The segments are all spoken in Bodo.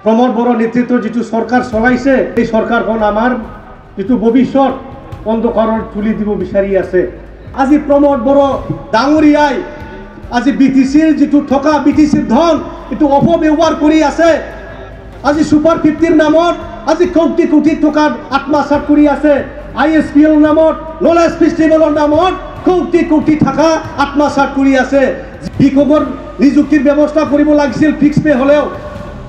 প্রমোদ বড় নেতৃত্ব যেটু সরকার চলাইছে এই সরকারখন আমার যেটু ভবিষ্যৎ অন্ধকারত তুলি দিব বিচাৰি আছে। আজি প্রমোদ বড় ডাঙৰীয়াই আজি বিটিসিৰ যেটু থকা বিটিসিৰ ধন এটু অপব্যৱহাৰ কৰি আছে। আজি সুপার 50 নামত আজি কোটি কোটি টাকার আত্মসাৎ কৰি আছে। ISPL নামত নলেজ ফেস্টিভেলৰ নামত কোটি কোটি টাকা আত্মসাৎ কৰি আছে। শিক্ষকৰ নিযুক্তিৰ ব্যৱস্থা কৰিব লাগিছিল ফিক্স পে হলেও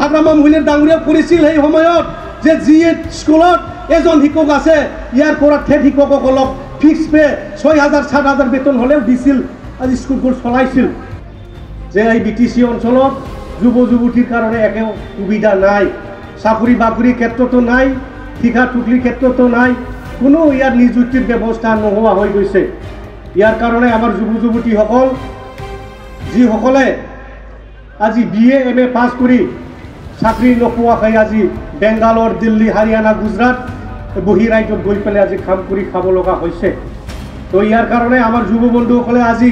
হাগ্ৰামা মহিলাৰ ডাঙৰীয়া কৰিছিল সেই সময়ত যে জিএড স্কুলত এজন শিক্ষক আছে ইয়াৰ পৰা ঠেট শিক্ষকসকলক ফিক্স পে 6000 7000 বেতন হলেও দিছিল। আজি স্কুলখন চলাইছিল যে এই বিটিসি অঞ্চলত যুৱ যুৱতীৰ কাৰণে একো সুবিধা নাই। চাকৰি বাকৰিৰ ক্ষেত্ৰতো নাই, ঠিকা টুকলিৰ ক্ষেত্ৰতো নাই, কোনো ইয়াৰ নিযুক্তিৰ ব্যৱস্থা নোহোৱা হৈ গৈছে। ইয়াৰ কাৰণে আমাৰ যুৱ যুৱতীসকল যিসকলে আজি BA MA পাছ কৰি চাকৰি নোপোৱাকৈ আজি বেংগালোৰ দিল্লী হাৰিয়ানা গুজৰাট বহিৰাজ্যত গৈ পেলাই আজি কাম কৰি খাব লগা হৈছে। তো ইয়াৰ কাৰণে আমাৰ যুৱ বন্ধুসকলে আজি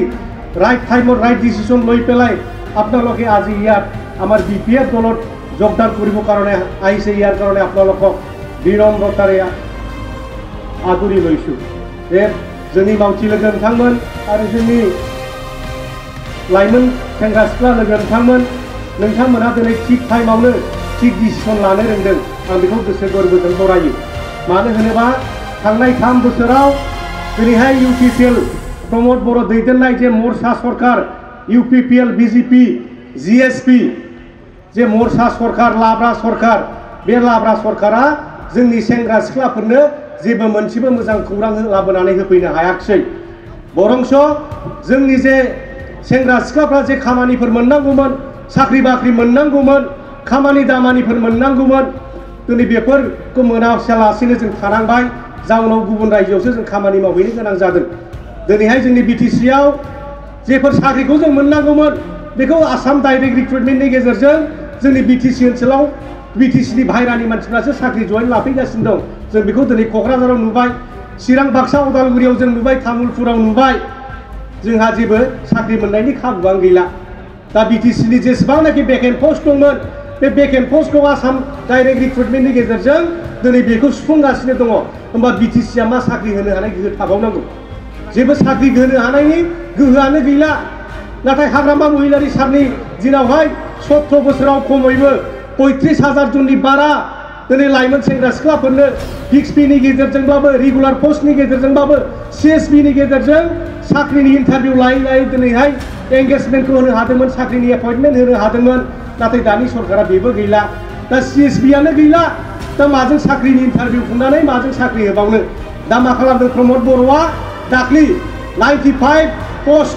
রাইট টাইমত রাইট ডিসিশন লৈ পেলাই আপোনালোকে আজি ইয়াত আমাৰ BPF দলত যোগদান কৰিব কাৰণে আহিছে। ইয়াৰ কাৰণে আপোনালোকক বিনম্ৰতাৰে আদৰি লৈছোঁ যে जोंनि मावथि लोगो नोंथांमोन आरो जोंनि लाइमोन सेंग्रा सिख्ला लोगो नोंथांमोना दिनै थिग टाइमावनो थिग डिसिसन लानो रोंदों। आं बेखौ गोसो गोरबोजों बरायो। मानो होनोबा थांनाय 3 बोसोराव दिनैहाय UPPL प्रमोद बड़ दैदेननाय जे मोर्चा सरकार UPPL BJP GSP जे मोर्चा सरकार लाब्रा सरकार बे लाब्रा सरकारा जोंनि सेंग्रा सिख्लाफोरनो जेबो मोनसेबो मोजां खौरां लाबोनानै होफैनो हायाखै। बरंस जोंनि जे सेंग्रा सिख्लाफ्रा जे खामानिफोर मोननांगौमोन, साख्रि बाख्रि मोननांगौमोन, खामानि दामानिफोर मोननांगौमोन, दिनै बेफोरखौ मोनालासिनो जों थानांबाय। जाउनाव गुबुन रायजोआवसो जों खामानि मावहैनो गोनां जादों। दिनैहाय जोंनि बिटिसिआव जेफोर साख्रिखौ जों मोननांगौमोन बेखौ आसाम डाइरेक्ट रिक्रुटमेन्टनि गेजेरजों जोंनि बिटिसि ओनसोलाव बिटिसिनि बाहेरानि मानसिफ्रासो साख्रि जइन लाफैगासिनो दं। जों बेखौ दिनै क'क्राझाराव नुबाय, चिरां बाक्सा उदालगुरियाव जों नुबाय, तामुलपुराव नुबाय। जोंहा जेबो साख्रि मोननायनि खाबुआनो गैला। दा बिटिसिनि जेसेबांनाखि भेकेन्ट पस्ट दंमोन बे भेकेन्ट पस्टखौ आसाम डाइरेक्ट रिक्रुटमेन्टनि गेजेरजों दिनै बेखौ सुफुंगासिनो दङ। होमबा बिटिसिआ मा साख्रि होनो हानाय गोहो थाबावनांगौ? जेबो साख्रि होनो हानायनि गोहोआनो गैला। नाथाय हाग्रामा महिलारि सारनि दिनावहाय 17 बोसोराव खमैबो 35,000 जननि बारा दिनै लाइमोन सेंग्रा सिख्लाफोरनो फिक्स पेनि गेजेरजोंबाबो रेगुलार पस्टनि गेजेरजोंबाबो CSPनि गेजेरजों साख्रिनि इन्टारभिउ लायै दिनैहाय एंगेजमेन्टखौ होनो हादोंमोन, साख्रिनि एपइन्टमेन्ट होनो हादोंमोन। नाथाय दानि सरकारा बेबो गैला। दा CSPआनो गैला। दा माजों साख्रिनि इन्टारभिउ खुंनानै माजों साख्रि होबावनो? दा मा खालामदों प्रमोद बर'आ? दाख्लि 95 पस्ट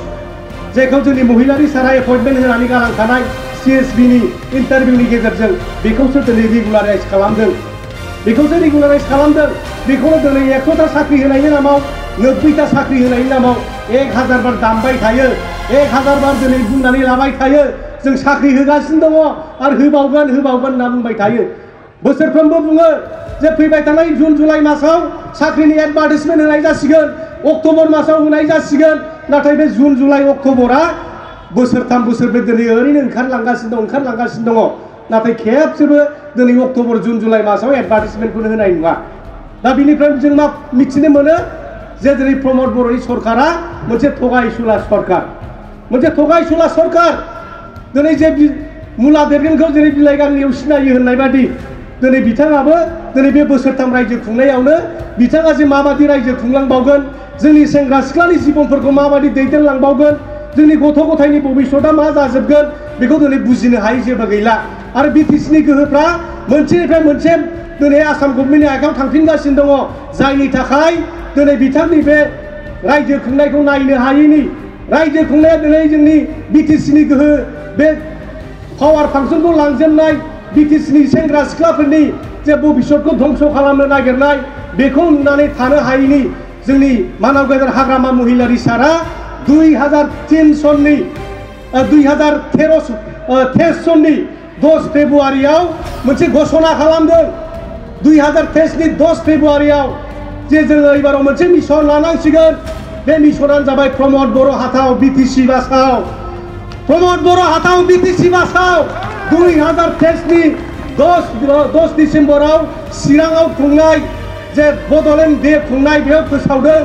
जेखौ जोंनि महिलारि सारा एपइन्टमेन्ट होनानै गालांखानाय CSPनि इन्टारभिउनि गेजेरजों बेखौसो दिनै रेगुलाराइज खालामदों। बेखौनो दिनै 100टा साख्रि होनायनि नामाव 90टा साख्रि होनायनि नामाव 1000 बार दामबाय थायो, 1000 बार दिनै बुंनानै लाबाय थायो। जों साख्रि होगासिनो दङ आरो होबावगोन होनना बुंबाय थायो। बोसोरफ्रोमबो बुङो जे फैबाय थानाय जुन जुलाइ मासाव साख्रिनि एडभार्टाइजमेन्ट होनाय जासिगोन, अक्ट'बर मासाव होनाय जासिगोन। नाथाय बे जुन जुलाइ अक्ट'बरा बोसोरथाम बोसोरब्रै दिनै ओरैनो ओंखारलांगासिनो दङ। नाथाय खेबसेबो दिनै अक्ट'बर जुन जुलाइ मासाव एडभार्टाइजमेन्टखौनो होनाय नङा। दा बिनिफ्राय जों मा मिथिनो मोनो जे दिनै प्रमोद बर'नि सरकारा मोनसे थगायसुला सरकार। दिनै जे मुला देरगोनखौ जेरै बिलाइ गांनैयाव सिनायो होननाय बादि दिनै बिथाङाबो दिनै बे बोसोरथाम रायजो खुंनायावनो बिथाङा जे माबादि रायजो खुंलांबावगोन, जोंनि सेंग्रा सिख्लानि जिबनफोरखौ माबादि दैदेनलांबावगोन, जोंनि गथ' गथायनि भबिष्यतआ मा जाजोबगोन बेखौ दिनै बुजिनो हायै जेबो गैला। आरो बिटिसिनि गोहोफ्रा मोनसेनिफ्राय मोनसे दिनै आसाम गभर्नमेन्टनि आखायाव थांफिनगासिनो दङ। जायनि थाखाय दिनै बिथांनि बे रायजो खुंनायखौ नायनो हायैनि, रायजो खुंनाया दिनै जोंनि बिटिसिनि गोहो बे पावार फांसनखौ लांजेननाय बिटिसिनि सेंग्रा सिख्लाफोरनि जे भबिष्यतखौ धंस खालामनो नागिरनाय बेखौ नुनानै थानो हायैनि जोंनि मानाव गेदेर हाग्रामा महिलारि सारा 2023 सननि 2023 सननि 10 फेब्रुआरियाव मोनसे घोषणा खालामदों। 2023 नि 10 फेब्रुआरियाव जे जोङो एबाराव मोनसे मिशन लानांसिगोन। बे मिशनानो जाबाय प्रमोद बर' हाथाव बिटिसि बासाव। प्रमोद बर' हाथाव बिटिसि बासाव 2023 नि 10 डिसेम्बराव चिराङाव खुंनाय जे बड'लेण्ड डे खुंनाय बेयाव फोसावदों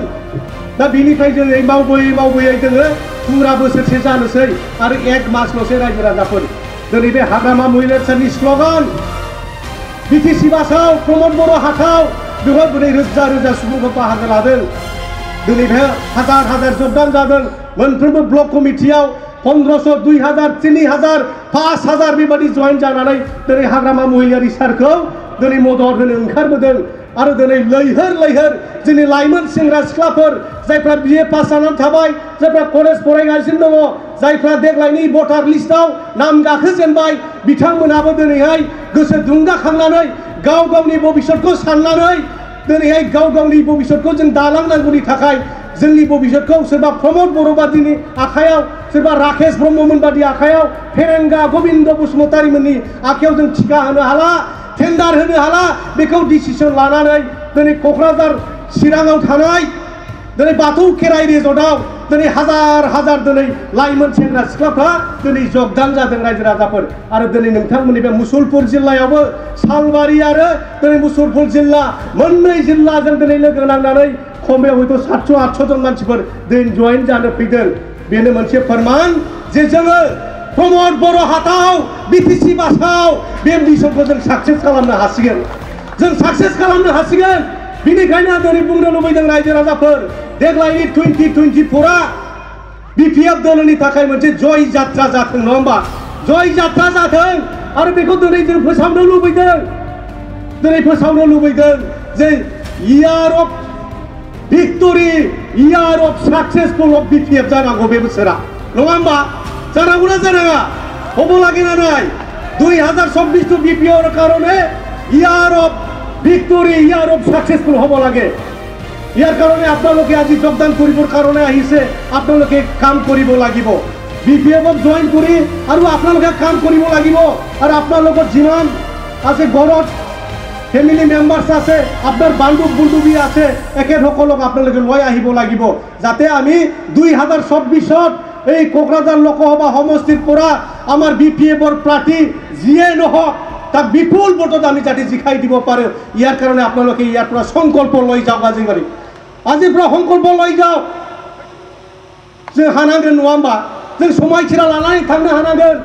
दा बिनिफ्राय जोङो मावबोयै जोङो फुरा बोसोरसे जानोसै आरो 1 मासल'सै रायजो राजाफोर दिनै बे हाग्रामा महिलार साननि स्ल'गान बिटिसि बासाव प्रमद बर' हाथाव बेवहाय दिनै रोजा रोजा सुबुंफोर बाहागो लादों दिनै बे हाजार जगदान जादों मोनफ्रोमबो ब्लक कमिटियाव 1500 2000 3000 5000 बेबादि जयेन जानानै दिनै हाग्रामा महिलारि सारखौ दिनै मदद होनो ओंखारबोदों आरो दिनै लैहोर जोंनि लाइमोन सेंग्रा सिख्लाफोर जायफ्रा BA पास जानानै थाबाय जायफ्रा कलेज फरायगासिनो दङ जायफ्रा देग्लायनि भटार लिस्टआव नाम गाखोजेनबाय बिथांमोनाबो दिनैहाय गोसो दुंगाखांनानै गाव गावनि भबिष्यतखौ साननानै दिनैहाय गाव गावनि भबिष्यतखौ जों दालांनांगौनि थाखाय जोंनि भबिष्यतखौ सोरबा प्रमद बर' बादिनि आखायाव सोरबा राकेश ब्रह्ममोन बादि आखायाव फेरेंगा गोविंद बसुमतारीमोननि आखायाव जों थिका होनो हाला टेन्डार होनो हाला बेखौ डिसिसन लानानै दिनै क'क्राझार चिराङाव थानाय दिनै बाथौ खेराइ रिजर्टआव दिनै हाजार दिनै लाइमोन सेंग्रा सिख्लाफ्रा दिनै जगदान जादों रायजो राजाफोर आरो दिनै नोंथांमोननि बे मुसलपुर जिल्लायावबो सालबारि आरो दिनै मुसलपुर जिल्ला मोननै जिल्लाजों दिनै लोगो नांनानै खमैयाव हयथ' 700-800 जन मानसिफोर दिनै जयेन जानो फैदों बेनो मोनसे फोरमान जे जोङो प्रमद बर' हाथाव बिटिसि बासाव बे मिशनखौ जों साक्सेस खालामनो हासिगोन जों साक्सेस खालामनो हासिगोन बेनिखायनो आं दिनै बुंनो लुबैदों रायजो राजाफोर देग्लायनि 2024आ BPF दलनि थाखाय मोनसे जय जात्रा जाथों नङा होमबा जय जात्रा जाथों आरो बेखौ दिनै जों फोसावनो लुबैदों जे year of victory year of successful of BPF जानांगौ बे बोसोरा नङा होमबा जानांगौना जानाङा হব লাগে না নাই 2024 তো BPOর কারণে year of victory year of successful হব লাগে ইয়ার কারণে আপোনালোকে আজি যোগদান কৰিবৰ কাৰণে আহিছে আপোনালোকে কাম কৰিব লাগিব BPF জয়েন কৰি আৰু আপোনালোকে কাম কৰিব লাগিব আৰু আপোনালোকৰ যিমান আছে ঘৰত ফ্যামিলি মেম্বার্স আছে আপনার বান্ধব বন্ধুবী আছে একেসকলক আপোনালোকে লৈ আহিব লাগিব যাতে আমি 2024 এই কোকৰাঝাৰ লোকসভা সমষ্টিৰ পৰা আমাৰ BPFৰ প্ৰাৰ্থী যিয়ে নহওক তাক বিপুল ভোটত আমি যাতে জিকাই দিব পাৰো ইয়াৰ কাৰণে আপোনালোকে ইয়াৰ পৰা সংকল্প লৈ যাওক আজিৰ পৰা সংকল্প লৈ যাওক जों हानांगोन नङा होमबा जों समायखिरा लानानै थांनो हानांगोन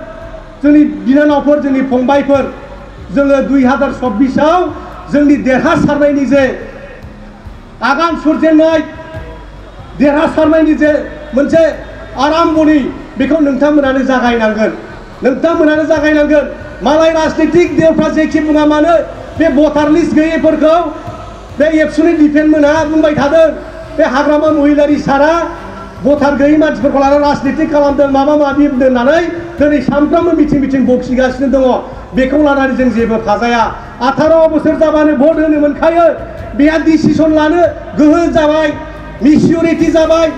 जोंनि बिनानावफोर जोंनि फंबायफोर जोङो 2024आव जोंनि देरहासारनायनि जे आगान सुरजेननाय देरहासारनायनि जे मोनसे आराम्भनि बेखौ नोंथांमोनानो जागायनांगोन मालाय राजनीतिक देवफ्रा जेखि बुङा मानो बे भटार लिस्ट गैयैफोरखौ बे एबसुनि डिफेन्ड मोना बुंबाय थादों बे हाग्रामा महिलारि सारा भटार गैयै मानसिफोरखौ लानानै राजनीति खालामदों माबा माबि होननानै दिनै सानफ्रोमबो मिथिं बखिगासिनो दङ बेखौ लानानै जों जेबो फाजाया 18 बोसोर जाबानो भट होनो मोनखायो बेहा डिसिसन लानो गोहो जाबाय मिच्युरिटि जाबाय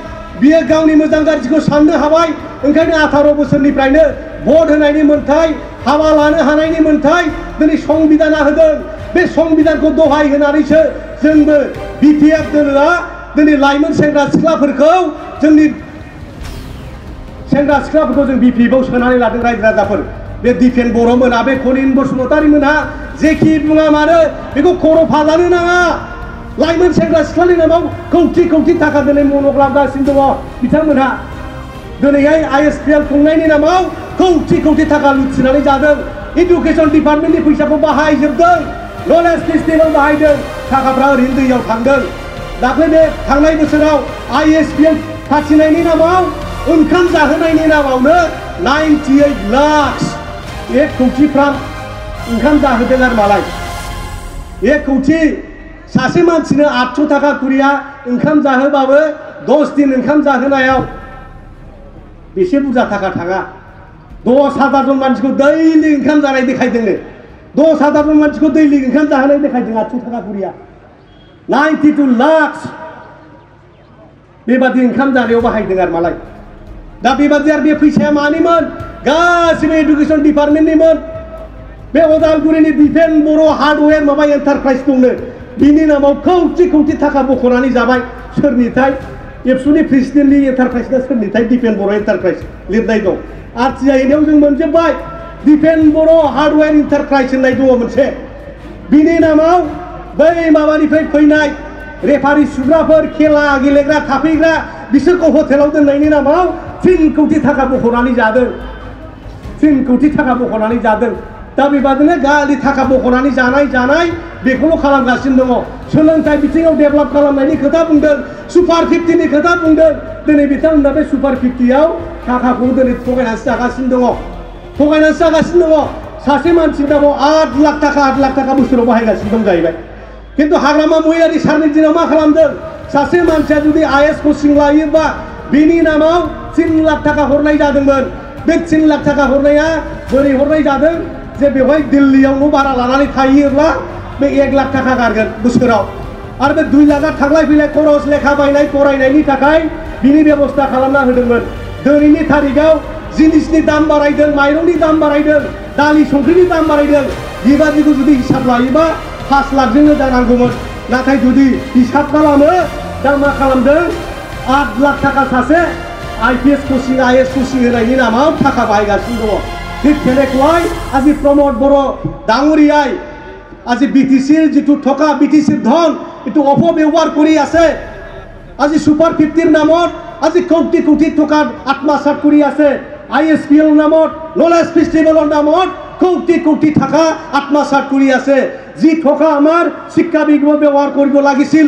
बियो गावनि मोजां गाज्रिखौ साननो हाबाय ओंखायनो 18 बोसोरनिफ्रायनो भट होनायनि मोन्थाय हाबा लानो हानायनि मोन्थाय दिनै संबिधाना होदों बे संबिधानखौ दहाय होनानैसो जोंबो BPF दोलोआ दिनै लाइमोन सेंग्रा सिख्लाफोरखौ जोंनि सेंग्रा सिख्लाफोरखौ जों BPFआव सोनानै लादों रायजो राजाफोर बे दिफेन बर' मोना बे खनिन बसुमतारी मोना जेखि बुङा मानो बेखौ खर' फाजानो नाङा लाइमोन सेंग्रा सिख्लानि नामाव कौटि थाखा दिनै मनक लागासिनो दङ बिथांमोनहा दिनैहाय ISPL खुंनायनि नामाव कौटि थाखा लुथिनानै जादों इडुकेसन डिपार्टमेन्टनि फैसाखौ बाहायजोबदों नलेज फेस्टिभेल बाहायदों थाखाफ्रा ओरैनो दैयाव थांदों दाख्लै बे थांनाय बोसोराव ISPL फाथिनायनि नामाव ओंखाम जाहोनायनि नामावनो 98 लाख 1 कौटिफ्रा ओंखाम जाहोदों आरो मालाय 1 कौटि सासे मानसिनो 800 थाखा कुरिया ओंखाम जाहोबाबो 10 दिन ओंखाम जाहोनायाव बेसे बुरजा थाखा थाङा 10,000 जन मानसिखौ दैलि ओंखाम जानाय देखायदोंनो 10,000 जन मानसिखौ दैलि ओंखाम जाहोनाय देखायदों 800 थाखा कुरिया 92 लाख बेबादि ओंखाम जानायाव बाहायदों आरो मालाय दा बेबादि आरो बे फैसाया मानिमोन गासिबो एडुकेसन डिपार्टमेन्टनिमोन बे उदालगुरिनि दिफेन बर' हार्डवेयर माबा एन्टारप्राइज दंनो बिनि नामाव कौटि थाखा बख'नानै जाबाय सोरनिथाय एबसुनि प्रेसिडेन्टनि एन्टारप्राइज ना सोरनिथाय दिफेन बर' एन्टारप्राइज लिरनाय दं RTI जों मोनजोब्बाय दिपेन बर' हार्डवेयर इन्टारप्राइज होननाय दङ मोनसे बिनि नामाव बै माबानिफ्राय फैनाय रेफारि सुग्राफोर खेला गेलेग्रा थाफैग्रा बिसोरखौ हटेलाव दोननायनि नामाव 3 कोटी थाखा बख'नानै जादों 3 कोटी थाखा बख'नानै जादों दा बेबादिनो गालि थाखा बख'नानै जानाय बेखौल' खालामगासिनो दङ सोलोंथाइ बिथिङाव डेभेलप खालामनायनि खोथा बुंदों सुपार 50 नि खोथा बुंदों दिनै बिथांमोना बे सुपार 50 आव थाखाखौ दिनै थगायनासो जागासिनो दङ सासे मानसि दामाव 8 लाख थाखा बोसोराव बाहायगासिनो दं जाहैबाय किन्तु हाग्रामा महिलारि सारनि दिनाव मा खालामदों सासे मानसिया जुदि आईएएस कचिं लायोबा बिनि नामाव 3 लाख थाखा हरनाय जादोंमोन बे 3 लाख थाखा हरनाया बोरै हरनाय जादों जे बेवहाय दिल्लीयाव न' भारा लानानै थायोब्ला बे 1 लाख थाखा गारगोन बोसोराव आरो बे 2 लाखा थांलाय फैलाय खरस लेखा बायनाय फरायनायनि थाखाय बिनि बेबस्था खालामना होदोंमोन दिनैनि तारिखाव जिनिसनि दाम बारायदों माइरंनि दाम बारायदों दालि संख्रिनि दाम बारायदों बेबादिखौ जुदि हिसाब लायोबा 5 लाखजोंनो जानांगौमोन नाथाय जुदि हिसाब खालामो दा मा खालामदों 8 लाख थाखा सासे आईपीएस कचिं आईएएस कचिं होनायनि नामाव थाखा बाहायगासिनो दङ ঠিক তেনেকুৱাই আজি প্ৰমোদ বড়ো ডাঙৰীয়াই আজি বিটিচিৰ যিটো থকা বিটিচিৰ ধন এইটো অপব্যৱহাৰ কৰি আছে আজি সুপাৰ 50 নামত আজি কোটি টকাৰ আত্মসাৎ কৰি আছে আইএসপিএল নামত নলেজ ফেষ্টিভেলৰ নামত কোটি টাকা আত্মসাৎ কৰি আছে যি থকা আমাৰ শিক্ষা বিভাগ ব্যৱহাৰ কৰিব লাগিছিল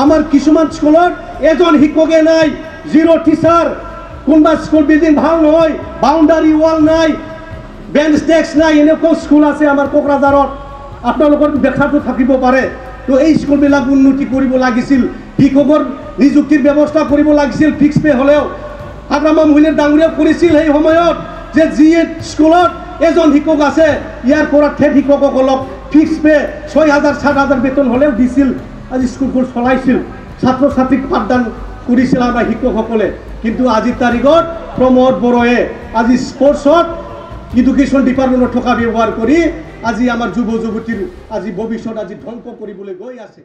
আমাৰ কিছুমান স্কুলত এজন শিক্ষকে নাই জিৰো টিচাৰ কোনবা স্কুল বিল্ডিং ভাল নহয় বাউণ্ডাৰী ৱাল নাই বেঞ্চ ডেস্ক নাই এনেকুৱা স্কুল আছে আমাৰ কোকৰাঝাৰত আপোনালোকৰ দেখাটো থাকিব পাৰে তো এই স্কুলবিলাক উন্নতি কৰিব লাগিছিল শিক্ষকৰ নিযুক্তিৰ ব্যৱস্থা কৰিব লাগিছিল ফিক্স পে হ'লেও হাগ্ৰামা মহিলাৰ ডাঙৰীয়া কৰিছিল সেই সময়ত যে যিয়ে স্কুলত এজন শিক্ষক আছে ইয়াৰ পৰা ঠেট শিক্ষকসকলক ফিক্স পে 6000 7000 বেতন হ'লেও দিছিল আজি স্কুলবোৰ চলাইছিল ছাত্ৰ ছাত্ৰীক পাঠদান কৰিছিল আমাৰ শিক্ষকসকলে কিন্তু আজিৰ তাৰিখত প্ৰমোদ বড়োৱে আজি স্পৰ্টছত এডুকেশ্যন ডিপাৰ্টমেণ্টত থকা ব্যৱহাৰ কৰি আজি আমাৰ যুৱ যুৱতীৰ আজি ভৱিষ্যত আজি ধ্বংস কৰিবলৈ গৈ আছে।